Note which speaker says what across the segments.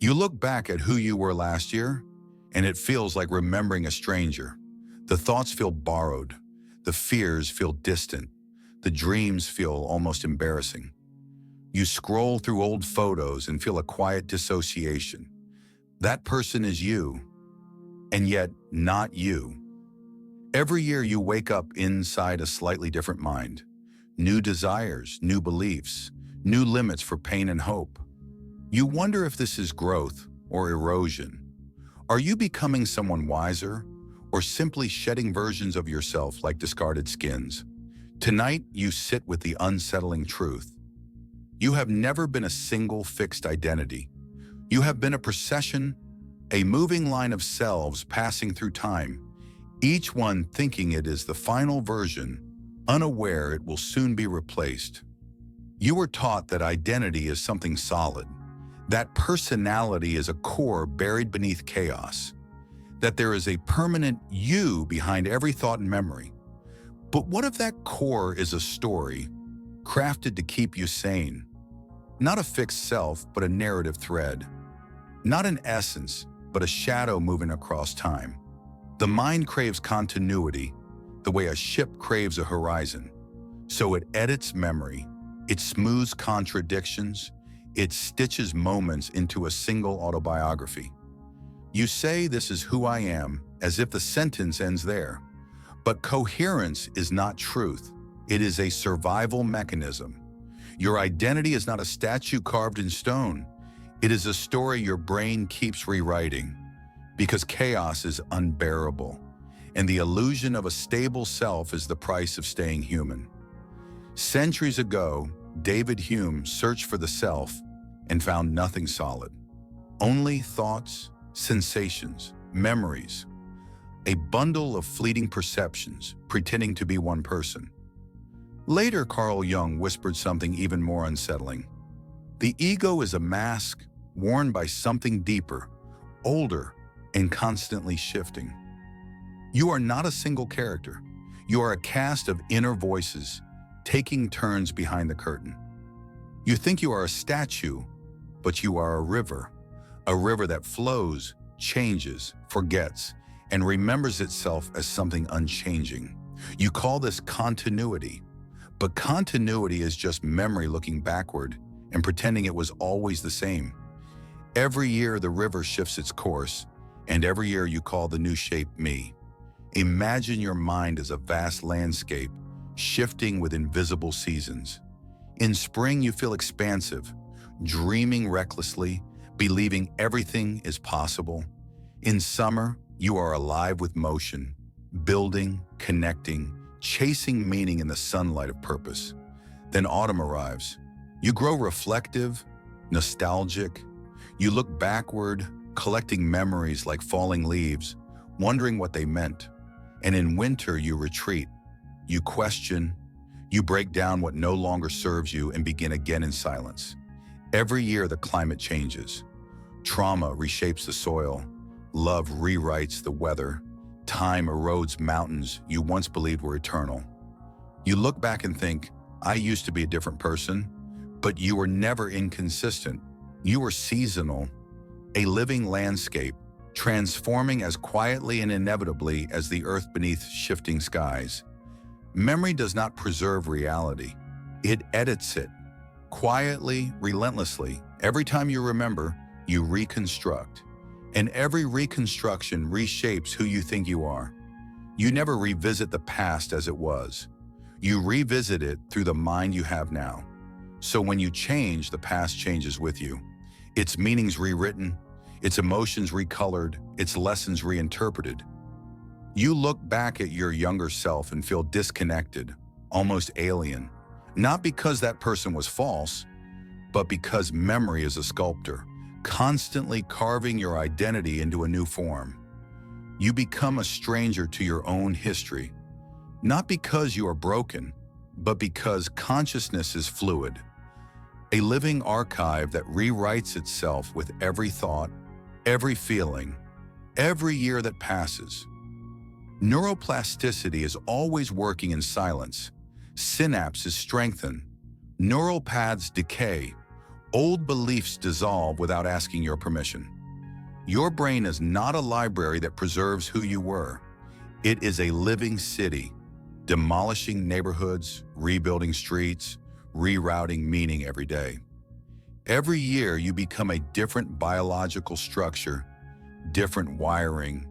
Speaker 1: You look back at who you were last year, and it feels like remembering a stranger. The thoughts feel borrowed. The fears feel distant. The dreams feel almost embarrassing. You scroll through old photos and feel a quiet dissociation. That person is you, and yet not you. Every year you wake up inside a slightly different mind. New desires, new beliefs, new limits for pain and hope. You wonder if this is growth or erosion. Are you becoming someone wiser, or simply shedding versions of yourself like discarded skins? Tonight, you sit with the unsettling truth. You have never been a single fixed identity. You have been a procession, a moving line of selves passing through time, each one thinking it is the final version, unaware it will soon be replaced. You were taught that identity is something solid, that personality is a core buried beneath chaos, that there is a permanent you behind every thought and memory. But what if that core is a story, crafted to keep you sane? Not a fixed self, but a narrative thread. Not an essence, but a shadow moving across time. The mind craves continuity, the way a ship craves a horizon. So it edits memory, it smooths contradictions, it stitches moments into a single autobiography. You say this is who I am, as if the sentence ends there. But coherence is not truth. It is a survival mechanism. Your identity is not a statue carved in stone. It is a story your brain keeps rewriting, because chaos is unbearable, and the illusion of a stable self is the price of staying human. Centuries ago, David Hume searched for the self and found nothing solid. Only thoughts, sensations, memories, a bundle of fleeting perceptions pretending to be one person. Later, Carl Jung whispered something even more unsettling. The ego is a mask worn by something deeper, older, and constantly shifting. You are not a single character. You are a cast of inner voices, taking turns behind the curtain. You think you are a statue, but you are a river that flows, changes, forgets, and remembers itself as something unchanging. You call this continuity, but continuity is just memory looking backward and pretending it was always the same. Every year the river shifts its course, and every year you call the new shape me. Imagine your mind as a vast landscape, shifting with invisible seasons. In spring you feel expansive, dreaming recklessly, believing everything is possible. In summer, you are alive with motion, building, connecting, chasing meaning in the sunlight of purpose. Then autumn arrives. You grow reflective, nostalgic. You look backward, collecting memories like falling leaves, wondering what they meant. And in winter, you retreat. You question. You break down what no longer serves you and begin again in silence. Every year, the climate changes. Trauma reshapes the soil. Love rewrites the weather. Time erodes mountains you once believed were eternal. You look back and think, I used to be a different person, but you were never inconsistent. You were seasonal, a living landscape, transforming as quietly and inevitably as the earth beneath shifting skies. Memory does not preserve reality. It edits it. Quietly, relentlessly, every time you remember, you reconstruct. And every reconstruction reshapes who you think you are. You never revisit the past as it was. You revisit it through the mind you have now. So when you change, the past changes with you. Its meanings rewritten, its emotions recolored, its lessons reinterpreted. You look back at your younger self and feel disconnected, almost alien. Not because that person was false, but because memory is a sculptor, constantly carving your identity into a new form. You become a stranger to your own history, not because you are broken, but because consciousness is fluid. A living archive that rewrites itself with every thought, every feeling, every year that passes. Neuroplasticity is always working in silence. Synapses strengthen, neural paths decay, Old beliefs dissolve without asking your permission. Your brain is not a library that preserves who you were. It is a living city, demolishing neighborhoods, rebuilding streets, rerouting meaning every day. Every year, you become a different biological structure, different wiring,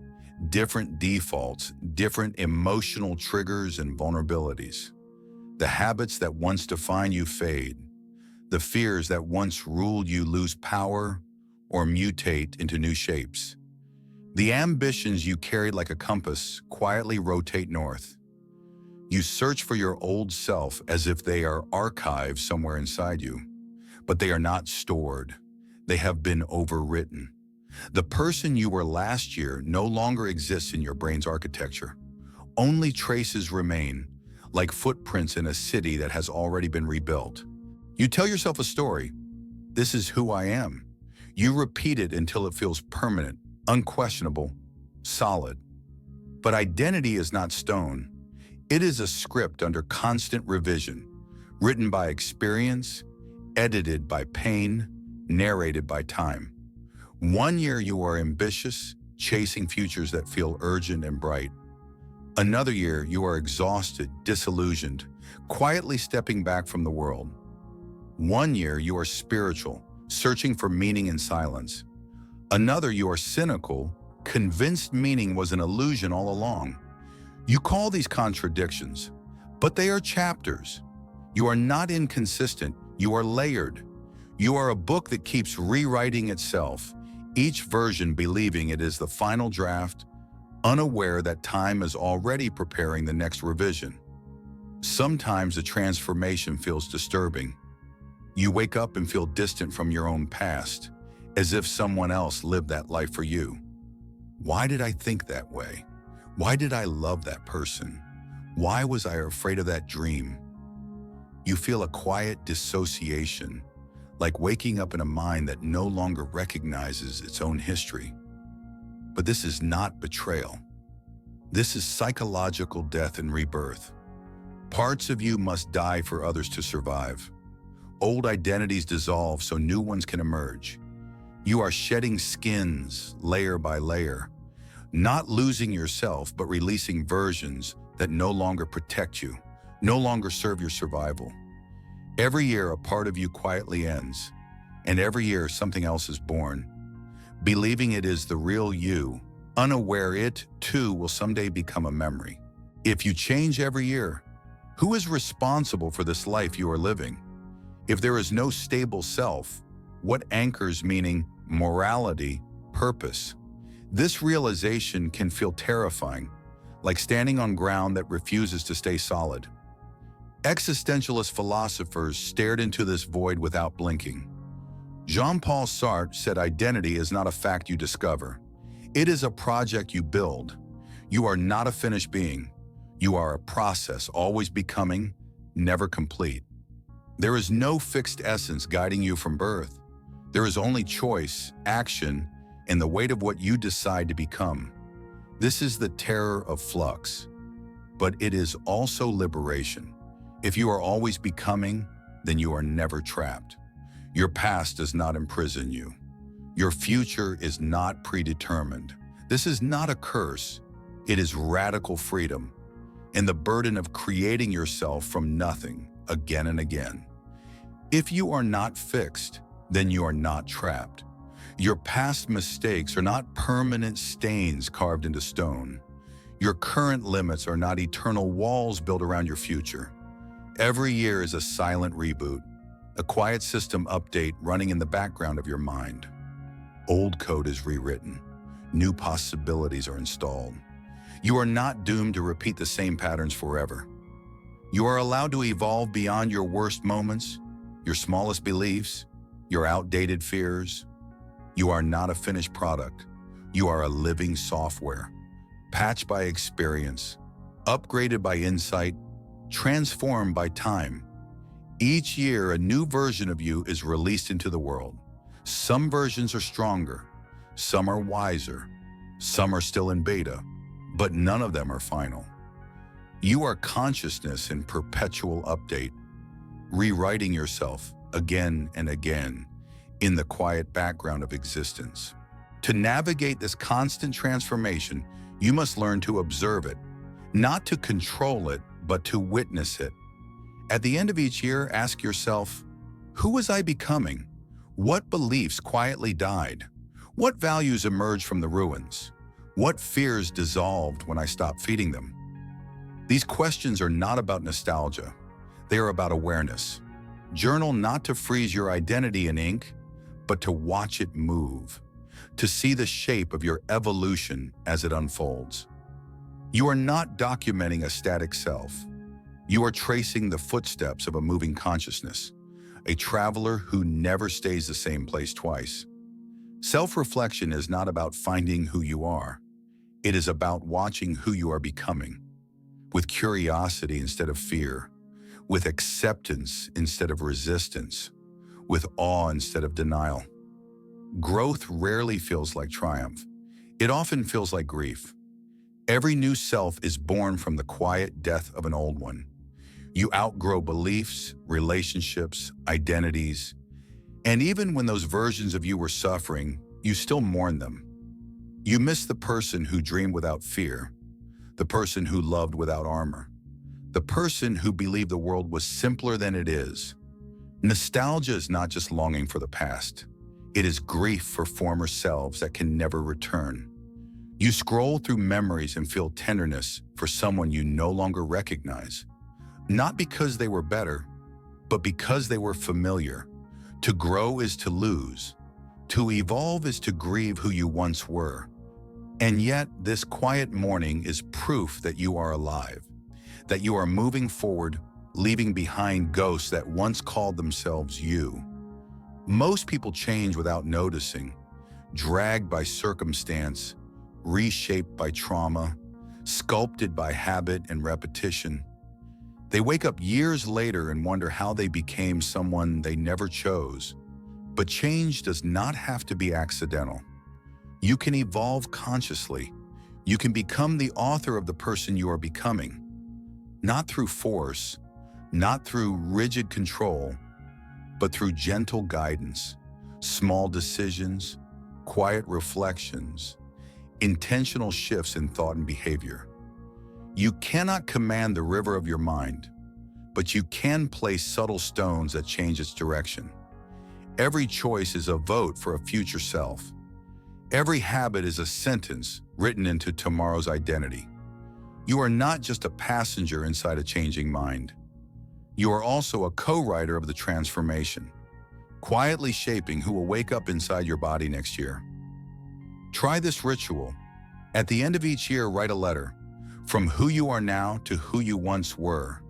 Speaker 1: different defaults, different emotional triggers and vulnerabilities. The habits that once defined you fade. The fears that once ruled you lose power or mutate into new shapes. The ambitions you carried like a compass quietly rotate north. You search for your old self as if they are archived somewhere inside you. But they are not stored. They have been overwritten. The person you were last year no longer exists in your brain's architecture. Only traces remain, like footprints in a city that has already been rebuilt. You tell yourself a story. This is who I am. You repeat it until it feels permanent, unquestionable, solid. But identity is not stone. It is a script under constant revision, written by experience, edited by pain, narrated by time. One year you are ambitious, chasing futures that feel urgent and bright. Another year you are exhausted, disillusioned, quietly stepping back from the world. One year you are spiritual, searching for meaning in silence. Another you are cynical, convinced meaning was an illusion all along. You call these contradictions, but they are chapters. You are not inconsistent, you are layered. You are a book that keeps rewriting itself, each version believing it is the final draft, unaware that time is already preparing the next revision. Sometimes the transformation feels disturbing. You wake up and feel distant from your own past, as if someone else lived that life for you. Why did I think that way? Why did I love that person? Why was I afraid of that dream? You feel a quiet dissociation, like waking up in a mind that no longer recognizes its own history. But this is not betrayal. This is psychological death and rebirth. Parts of you must die for others to survive. Old identities dissolve so new ones can emerge. You are shedding skins layer by layer, not losing yourself, but releasing versions that no longer protect you, no longer serve your survival. Every year, a part of you quietly ends, and every year something else is born. Believing it is the real you, unaware it, too, will someday become a memory. If you change every year, who is responsible for this life you are living? If there is no stable self, what anchors meaning, morality, purpose? This realization can feel terrifying, like standing on ground that refuses to stay solid. Existentialist philosophers stared into this void without blinking. Jean-Paul Sartre said identity is not a fact you discover. It is a project you build. You are not a finished being. You are a process, always becoming, never complete. There is no fixed essence guiding you from birth. There is only choice, action, and the weight of what you decide to become. This is the terror of flux, but it is also liberation. If you are always becoming, then you are never trapped. Your past does not imprison you. Your future is not predetermined. This is not a curse. It is radical freedom and the burden of creating yourself from nothing again and again. If you are not fixed, then you are not trapped. Your past mistakes are not permanent stains carved into stone. Your current limits are not eternal walls built around your future. Every year is a silent reboot, a quiet system update running in the background of your mind. Old code is rewritten. New possibilities are installed. You are not doomed to repeat the same patterns forever. You are allowed to evolve beyond your worst moments, your smallest beliefs, your outdated fears. You are not a finished product. You are a living software, patched by experience, upgraded by insight, transformed by time. Each year, a new version of you is released into the world. Some versions are stronger, some are wiser, some are still in beta, but none of them are final. You are consciousness in perpetual update, rewriting yourself again and again, in the quiet background of existence. To navigate this constant transformation, you must learn to observe it, not to control it, but to witness it. At the end of each year, ask yourself, who was I becoming? What beliefs quietly died? What values emerged from the ruins? What fears dissolved when I stopped feeding them? These questions are not about nostalgia. They are about awareness. Journal not to freeze your identity in ink, but to watch it move, to see the shape of your evolution as it unfolds. You are not documenting a static self. You are tracing the footsteps of a moving consciousness, a traveler who never stays the same place twice. Self-reflection is not about finding who you are. It is about watching who you are becoming, with curiosity instead of fear, with acceptance instead of resistance, with awe instead of denial. Growth rarely feels like triumph. It often feels like grief. Every new self is born from the quiet death of an old one. You outgrow beliefs, relationships, identities, and even when those versions of you were suffering, you still mourn them. You miss the person who dreamed without fear, the person who loved without armor, the person who believed the world was simpler than it is. Nostalgia is not just longing for the past. It is grief for former selves that can never return. You scroll through memories and feel tenderness for someone you no longer recognize, not because they were better, but because they were familiar. To grow is to lose. To evolve is to grieve who you once were. And yet, this quiet mourning is proof that you are alive, that you are moving forward, leaving behind ghosts that once called themselves you. Most people change without noticing, dragged by circumstance, reshaped by trauma, sculpted by habit and repetition. They wake up years later and wonder how they became someone they never chose. But change does not have to be accidental. You can evolve consciously. You can become the author of the person you are becoming, not through force, not through rigid control, but through gentle guidance, small decisions, quiet reflections, intentional shifts in thought and behavior. You cannot command the river of your mind, but you can place subtle stones that change its direction. Every choice is a vote for a future self. Every habit is a sentence written into tomorrow's identity. You are not just a passenger inside a changing mind. You are also a co-writer of the transformation, quietly shaping who will wake up inside your body next year. Try this ritual. At the end of each year, write a letter, from who you are now to who you once were,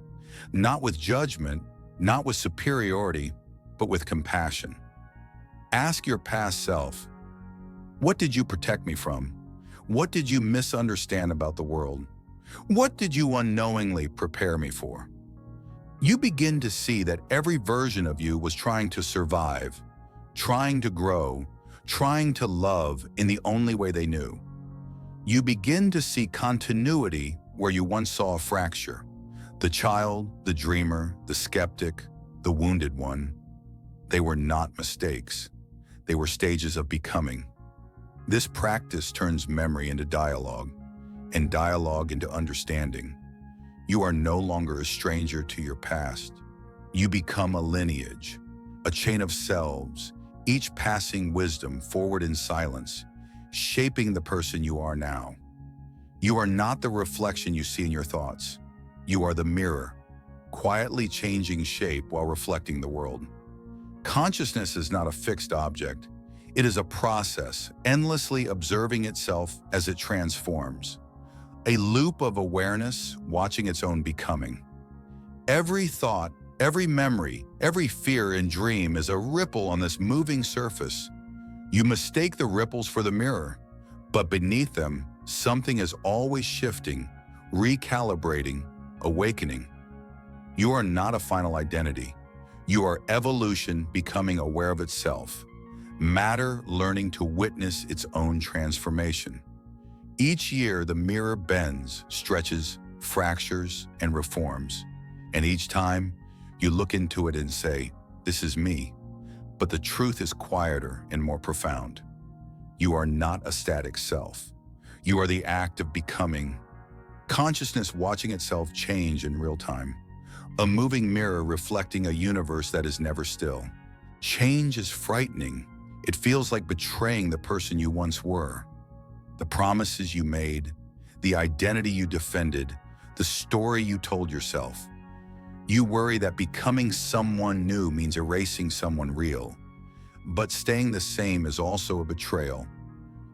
Speaker 1: not with judgment, not with superiority, but with compassion. Ask your past self, what did you protect me from? What did you misunderstand about the world? What did you unknowingly prepare me for? You begin to see that every version of you was trying to survive, trying to grow, trying to love in the only way they knew. You begin to see continuity where you once saw a fracture. The child, the dreamer, the skeptic, the wounded one. They were not mistakes. They were stages of becoming. This practice turns memory into dialogue, and dialogue into understanding. You are no longer a stranger to your past. You become a lineage, a chain of selves, each passing wisdom forward in silence, shaping the person you are now. You are not the reflection you see in your thoughts. You are the mirror, quietly changing shape while reflecting the world. Consciousness is not a fixed object. It is a process, endlessly observing itself as it transforms. A loop of awareness, watching its own becoming. Every thought, every memory, every fear and dream is a ripple on this moving surface. You mistake the ripples for the mirror, but beneath them, something is always shifting, recalibrating, awakening. You are not a final identity. You are evolution becoming aware of itself. Matter learning to witness its own transformation. Each year, the mirror bends, stretches, fractures, and reforms. And each time, you look into it and say, this is me. But the truth is quieter and more profound. You are not a static self. You are the act of becoming, consciousness watching itself change in real time, a moving mirror reflecting a universe that is never still. Change is frightening. It feels like betraying the person you once were, the promises you made, the identity you defended, the story you told yourself. You worry that becoming someone new means erasing someone real. But staying the same is also a betrayal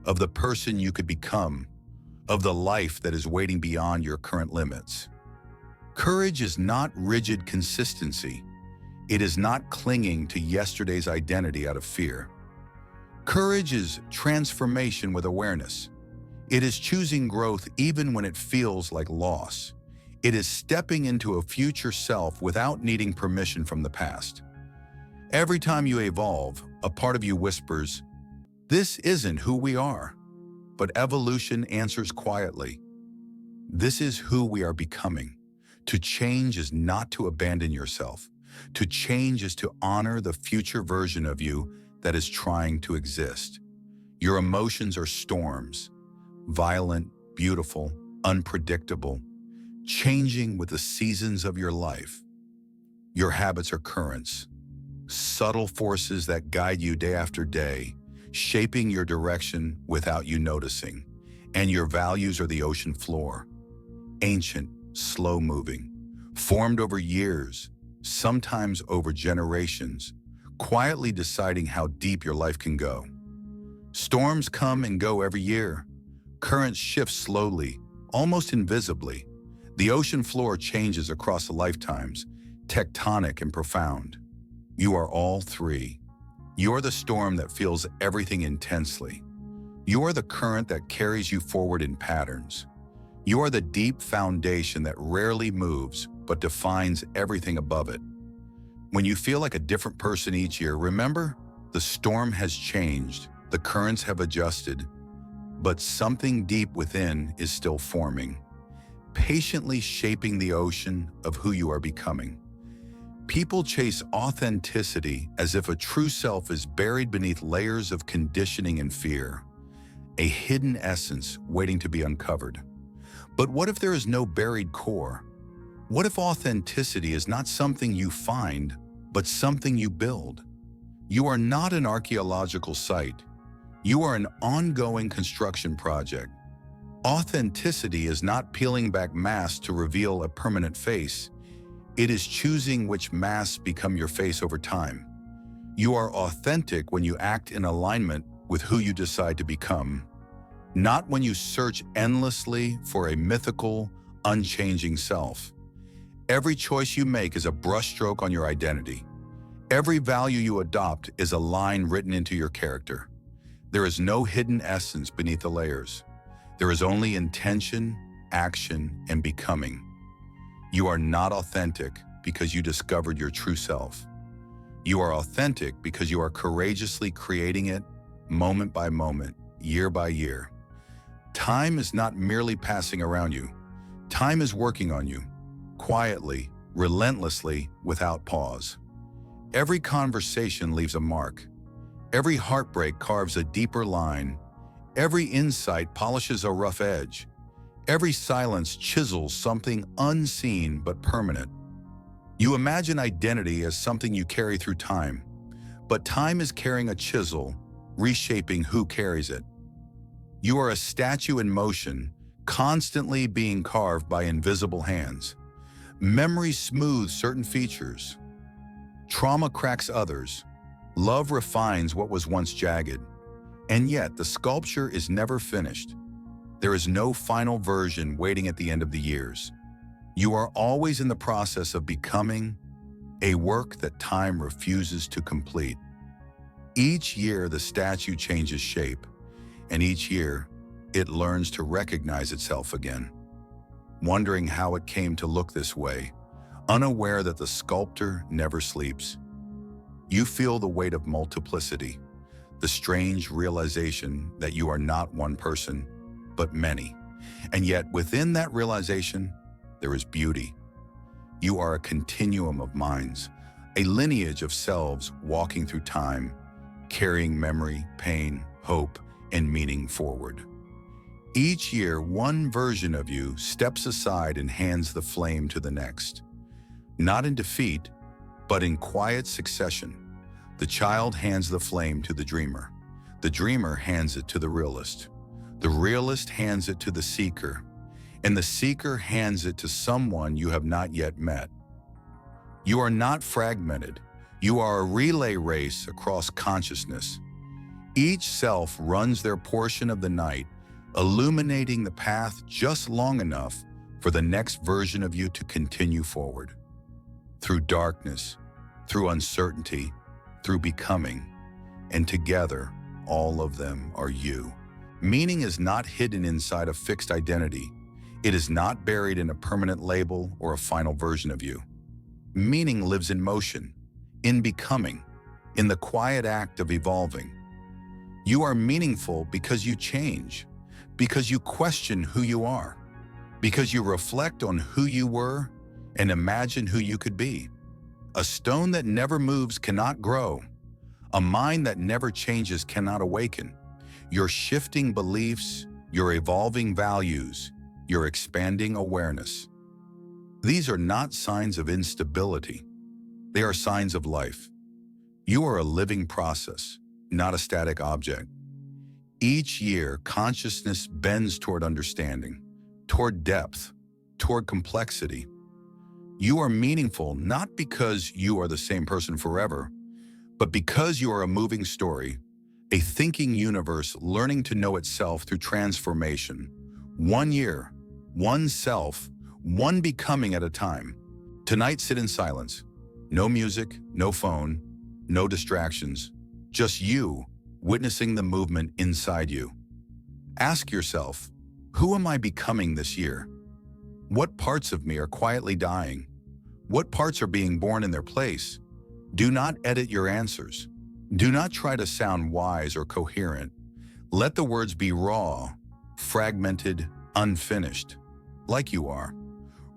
Speaker 1: of the person you could become, of the life that is waiting beyond your current limits. Courage is not rigid consistency. It is not clinging to yesterday's identity out of fear. Courage is transformation with awareness. It is choosing growth even when it feels like loss. It is stepping into a future self without needing permission from the past. Every time you evolve, a part of you whispers, "This isn't who we are." But evolution answers quietly, "This is who we are becoming." To change is not to abandon yourself. To change is to honor the future version of you that is trying to exist. Your emotions are storms, violent, beautiful, unpredictable, changing with the seasons of your life. Your habits are currents, subtle forces that guide you day after day, shaping your direction without you noticing. And your values are the ocean floor, ancient, slow-moving, formed over years, sometimes over generations, quietly deciding how deep your life can go. Storms come and go every year. Currents shift slowly, almost invisibly. The ocean floor changes across the lifetimes, tectonic and profound. You are all three. You are the storm that feels everything intensely. You are the current that carries you forward in patterns. You are the deep foundation that rarely moves but defines everything above it. When you feel like a different person each year, remember, the storm has changed, the currents have adjusted, but something deep within is still forming, patiently shaping the ocean of who you are becoming. People chase authenticity as if a true self is buried beneath layers of conditioning and fear, a hidden essence waiting to be uncovered. But what if there is no buried core? What if authenticity is not something you find, but something you build? You are not an archaeological site. You are an ongoing construction project. Authenticity is not peeling back masks to reveal a permanent face. It is choosing which masks become your face over time. You are authentic when you act in alignment with who you decide to become, not when you search endlessly for a mythical, unchanging self. Every choice you make is a brushstroke on your identity. Every value you adopt is a line written into your character. There is no hidden essence beneath the layers. There is only intention, action, and becoming. You are not authentic because you discovered your true self. You are authentic because you are courageously creating it moment by moment, year by year. Time is not merely passing around you. Time is working on you, quietly, relentlessly, without pause. Every conversation leaves a mark. Every heartbreak carves a deeper line. Every insight polishes a rough edge. Every silence chisels something unseen but permanent. You imagine identity as something you carry through time, but time is carrying a chisel, reshaping who carries it. You are a statue in motion, constantly being carved by invisible hands. Memory smooths certain features. Trauma cracks others. Love refines what was once jagged. And yet, the sculpture is never finished. There is no final version waiting at the end of the years. You are always in the process of becoming a work that time refuses to complete. Each year, the statue changes shape, and each year, it learns to recognize itself again, wondering how it came to look this way, unaware that the sculptor never sleeps. You feel the weight of multiplicity, the strange realization that you are not one person, but many. And yet, within that realization, there is beauty. You are a continuum of minds, a lineage of selves walking through time, carrying memory, pain, hope, and meaning forward. Each year, one version of you steps aside and hands the flame to the next. Not in defeat, but in quiet succession. The child hands the flame to the dreamer. The dreamer hands it to the realist. The realist hands it to the seeker. And the seeker hands it to someone you have not yet met. You are not fragmented. You are a relay race across consciousness. Each self runs their portion of the night, illuminating the path just long enough for the next version of you to continue forward. Through darkness, through uncertainty, through becoming, and together, all of them are you. Meaning is not hidden inside a fixed identity. It is not buried in a permanent label or a final version of you. Meaning lives in motion, in becoming, in the quiet act of evolving. You are meaningful because you change, because you question who you are, because you reflect on who you were and imagine who you could be. A stone that never moves cannot grow. A mind that never changes cannot awaken. Your shifting beliefs, your evolving values, your expanding awareness. These are not signs of instability. They are signs of life. You are a living process, not a static object. Each year, consciousness bends toward understanding, toward depth, toward complexity. You are meaningful not because you are the same person forever, but because you are a moving story, a thinking universe learning to know itself through transformation. 1 year, one self, one becoming at a time. Tonight, sit in silence. No music, no phone, no distractions. Just you, witnessing the movement inside you. Ask yourself, who am I becoming this year? What parts of me are quietly dying? What parts are being born in their place? Do not edit your answers. Do not try to sound wise or coherent. Let the words be raw, fragmented, unfinished, like you are.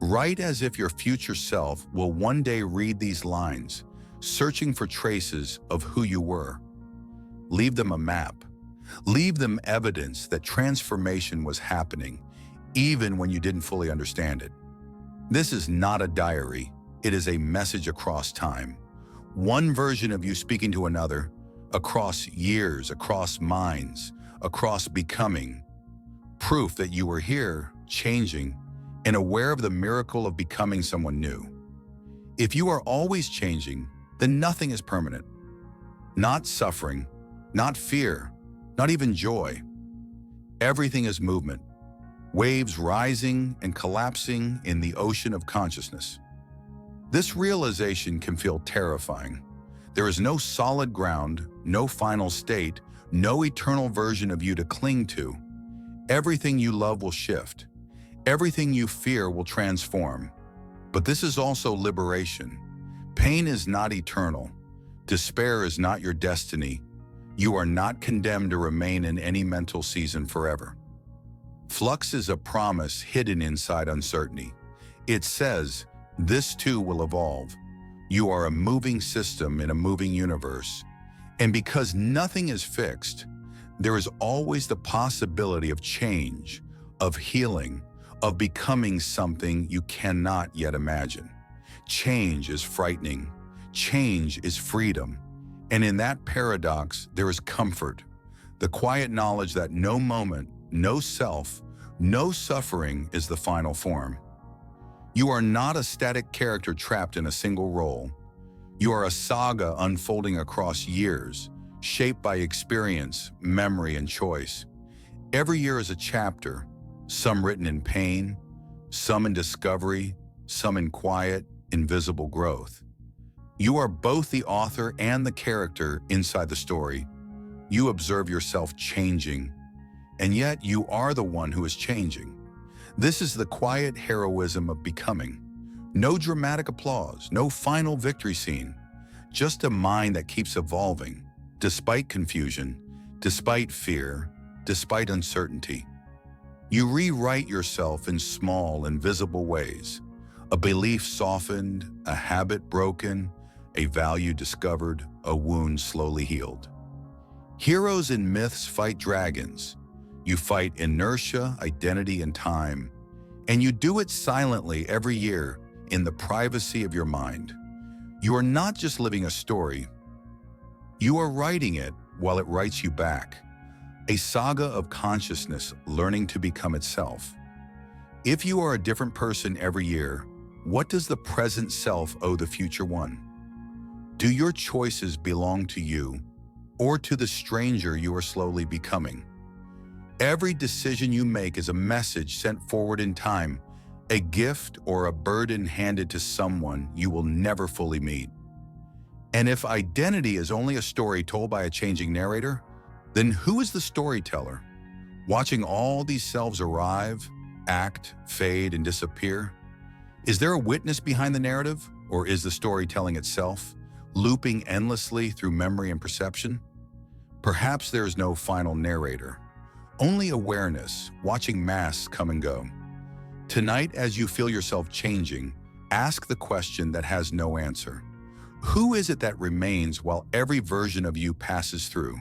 Speaker 1: Write as if your future self will one day read these lines, searching for traces of who you were. Leave them a map. Leave them evidence that transformation was happening, even when you didn't fully understand it. This is not a diary. It is a message across time. One version of you speaking to another, across years, across minds, across becoming. Proof that you were here, changing, and aware of the miracle of becoming someone new. If you are always changing, then nothing is permanent. Not suffering, not fear, not even joy. Everything is movement, waves rising and collapsing in the ocean of consciousness. This realization can feel terrifying. There is no solid ground, no final state, no eternal version of you to cling to. Everything you love will shift. Everything you fear will transform. But this is also liberation. Pain is not eternal. Despair is not your destiny. You are not condemned to remain in any mental season forever. Flux is a promise hidden inside uncertainty. It says, this too will evolve. You are a moving system in a moving universe. And because nothing is fixed, there is always the possibility of change, of healing, of becoming something you cannot yet imagine. Change is frightening. Change is freedom. And in that paradox, there is comfort, the quiet knowledge that no moment, no self, no suffering is the final form. You are not a static character trapped in a single role. You are a saga unfolding across years, shaped by experience, memory, and choice. Every year is a chapter, some written in pain, some in discovery, some in quiet, invisible growth. You are both the author and the character inside the story. You observe yourself changing, and yet you are the one who is changing. This is the quiet heroism of becoming. No dramatic applause, no final victory scene, just a mind that keeps evolving, despite confusion, despite fear, despite uncertainty. You rewrite yourself in small, invisible ways. A belief softened, a habit broken, a value discovered, a wound slowly healed. Heroes in myths fight dragons. You fight inertia, identity, and time. And you do it silently every year in the privacy of your mind. You are not just living a story. You are writing it while it writes you back. A saga of consciousness learning to become itself. If you are a different person every year, what does the present self owe the future one? Do your choices belong to you or to the stranger you are slowly becoming? Every decision you make is a message sent forward in time, a gift or a burden handed to someone you will never fully meet. And if identity is only a story told by a changing narrator, then who is the storyteller? Watching all these selves arrive, act, fade, and disappear? Is there a witness behind the narrative, or is the story telling itself, looping endlessly through memory and perception? Perhaps there is no final narrator, only awareness, watching masks come and go. Tonight, as you feel yourself changing, ask the question that has no answer. Who is it that remains while every version of you passes through?